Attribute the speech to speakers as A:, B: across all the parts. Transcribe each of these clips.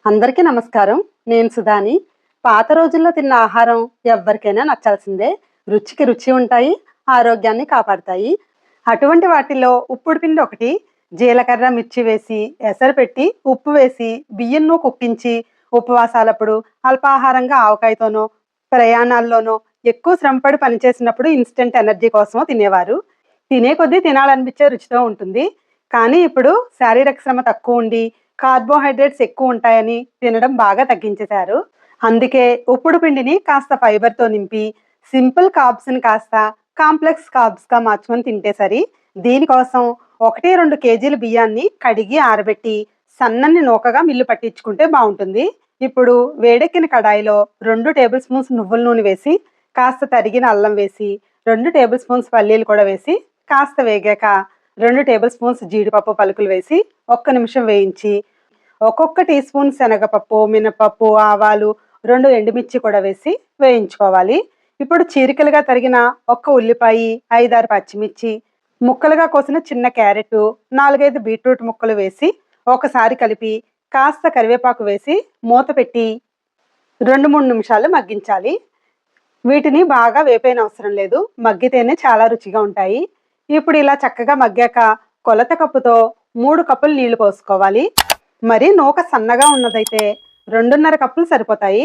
A: అందరికీ నమస్కారం. నేను సుధాని. పాత రోజుల్లో తిన్న ఆహారం ఎవ్వరికైనా నచ్చాల్సిందే. రుచికి రుచి ఉంటాయి, ఆరోగ్యాన్ని కాపాడతాయి. అటువంటి వాటిల్లో ఉప్పుడు పిండి ఒకటి. జీలకర్ర, మిర్చి వేసి, ఎసరు పెట్టి, ఉప్పు వేసి, బియ్యం నూక ఉక్కించి, ఉపవాసాలప్పుడు అల్పాహారంగా ఆవకాయతోనో, ప్రయాణాల్లోనో ఎక్కువ శ్రమపడి పనిచేసినప్పుడు ఇన్‌స్టంట్ ఎనర్జీ కోసమో తినేవారు. తినే కొద్దీ తినాలనిపించే రుచితో ఉంటుంది. కానీ ఇప్పుడు శారీరక శ్రమ తక్కువుండి, కార్బోహైడ్రేట్స్ ఎక్కువుంటాయని తినడం బాగా తగ్గించేశారు. అందుకే ఉప్పుడు పిండిని కాస్త ఫైబర్‌తో నింపి, సింపుల్ కార్బ్స్‌ని కాస్త కాంప్లెక్స్ కార్బ్స్‌గా మార్చుకొని తింటే సరి. దీనికోసం 1, 2 కేజీల బియ్యాన్ని కడిగి ఆరబెట్టి, సన్నని నూకగా మిల్లు పట్టించుకుంటే బావుంటుంది. ఇప్పుడు వేడెక్కిన కడాయిలో 2 టేబుల్ స్పూన్స్ నువ్వుల నూనె వేసి, కాస్త తరిగిన అల్లం వేసి, 2 టేబుల్ స్పూన్స్ పల్లీలు కూడా వేసి, కాస్త వేగాక 2 టేబుల్ స్పూన్స్ జీడిపప్పు పలుకులు వేసి, ఒక్క నిమిషం వేయించి, ఒక్కొక్క టీ స్పూన్ శనగపప్పు, మినపప్పు, ఆవాలు, 2 ఎండుమిర్చి కూడా వేసి వేయించుకోవాలి. ఇప్పుడు చీలికలుగా తరిగిన ఒక్క ఉల్లిపాయి, 5, 6 పచ్చిమిర్చి, ముక్కలుగా కోసిన చిన్న క్యారెట్, 4, 5 బీట్రూట్ ముక్కలు వేసి ఒకసారి కలిపి, కాస్త కరివేపాకు వేసి మూత పెట్టి 2, 3 నిమిషాలు మగ్గించాలి. వీటిని బాగా వేపేయనవసరం లేదు. మగ్గితేనే చాలా రుచిగా ఉంటాయి. ఇప్పుడు ఇలా చక్కగా మగ్గాక కొలత కప్పుతో 3 కప్పులు నీళ్లు పోసుకోవాలి. మరి నూక సన్నగా ఉన్నదైతే 2.5 కప్పులు సరిపోతాయి.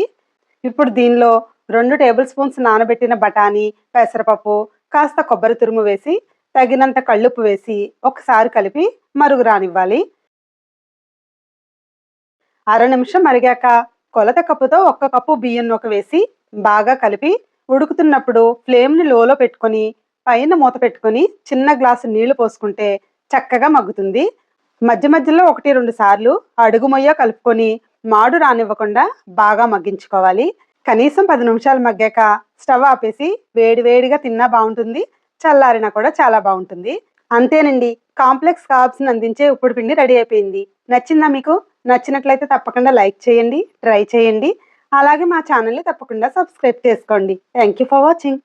A: ఇప్పుడు దీనిలో 2 టేబుల్ స్పూన్స్ నానబెట్టిన బఠానీ, పెసరపప్పు, కాస్త కొబ్బరి తురుము వేసి, తగినంత కళ్ళుప్పు వేసి ఒకసారి కలిపి మరుగు రానివ్వాలి. అర నిమిషం మరిగాక కొలత కప్పుతో 1 కప్పు బియ్యం నూక వేసి బాగా కలిపి, ఉడుకుతున్నప్పుడు ఫ్లేమ్‌ని లోలో పెట్టుకొని, పైన మూత పెట్టుకొని చిన్న గ్లాసు నీళ్లు పోసుకుంటే చక్కగా మగ్గుతుంది. మధ్య మధ్యలో 1, 2 సార్లు అడుగుమొయ్య కలుపుకొని మాడు రానివ్వకుండా బాగా మగ్గించుకోవాలి. కనీసం 10 నిమిషాలు మగ్గాక స్టవ్ ఆపేసి వేడివేడిగా తిన్నా బావుంటుంది. చల్లారినా కూడా చాలా బావుంటుంది. అంతేనండి. కాంప్లెక్స్ కార్బ్స్‌ని అందించే ఉప్పుడు పిండి రెడీ అయిపోయింది. నచ్చిందా మీకు? నచ్చినట్లయితే తప్పకుండా లైక్ చేయండి, ట్రై చేయండి. అలాగే మా ఛానల్‌ని తప్పకుండా సబ్స్క్రైబ్ చేసుకోండి. Thank you for watching.